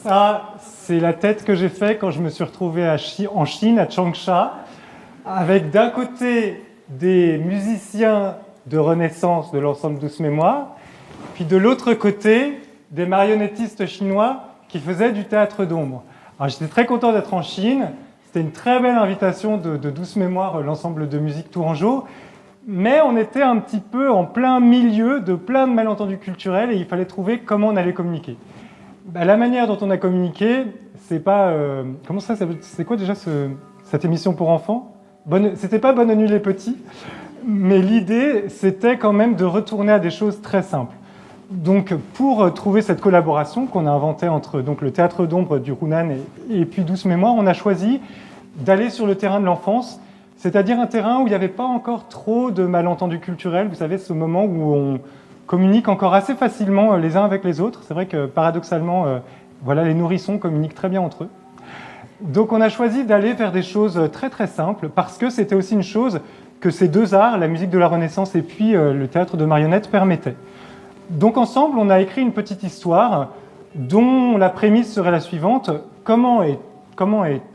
Ça, c'est la tête que j'ai faite quand je me suis retrouvé en Chine, à Changsha, avec d'un côté des musiciens de Renaissance de l'ensemble Douce Mémoire, puis de l'autre côté, des marionnettistes chinois qui faisaient du théâtre d'ombre. Alors j'étais très content d'être en Chine, c'était une très belle invitation de Douce Mémoire, l'ensemble de musique Tourangeau, mais on était un petit peu en plein milieu de plein de malentendus culturels et il fallait trouver comment on allait communiquer. La manière dont on a communiqué, c'est pas... comment ça, c'est quoi déjà cette émission pour enfants? C'était pas Bonne nuit les petits, mais l'idée, c'était quand même de retourner à des choses très simples. Donc, pour trouver cette collaboration qu'on a inventée entre donc, le théâtre d'ombre du Hunan et puis Douce Mémoire, on a choisi d'aller sur le terrain de l'enfance, c'est-à-dire un terrain où il n'y avait pas encore trop de malentendus culturels. Vous savez, ce moment où on communique encore assez facilement les uns avec les autres. C'est vrai que, paradoxalement, voilà, les nourrissons communiquent très bien entre eux. Donc, on a choisi d'aller vers des choses très, très simples, parce que c'était aussi une chose que ces deux arts, la musique de la Renaissance et puis le théâtre de marionnettes, permettaient. Donc ensemble, on a écrit une petite histoire dont la prémisse serait la suivante. Comment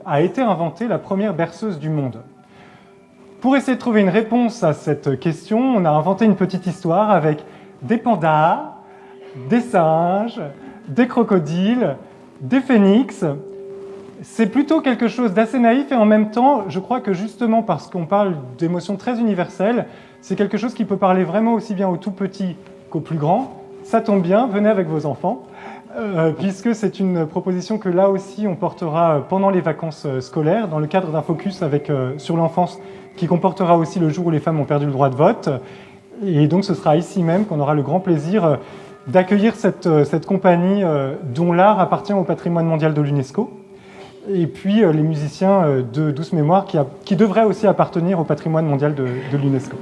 a été inventée la première berceuse du monde? Pour essayer de trouver une réponse à cette question, on a inventé une petite histoire avec des pandas, des singes, des crocodiles, des phénix. C'est plutôt quelque chose d'assez naïf et en même temps, je crois que justement parce qu'on parle d'émotions très universelles, c'est quelque chose qui peut parler vraiment aussi bien aux tout petits qu'aux plus grands. Ça tombe bien, venez avec vos enfants, puisque c'est une proposition que là aussi on portera pendant les vacances scolaires, dans le cadre d'un focus sur l'enfance qui comportera aussi le jour où les femmes ont perdu le droit de vote. Et donc ce sera ici même qu'on aura le grand plaisir d'accueillir cette compagnie dont l'art appartient au patrimoine mondial de l'UNESCO. Et puis les musiciens de Douce Mémoire qui devraient aussi appartenir au patrimoine mondial de l'UNESCO.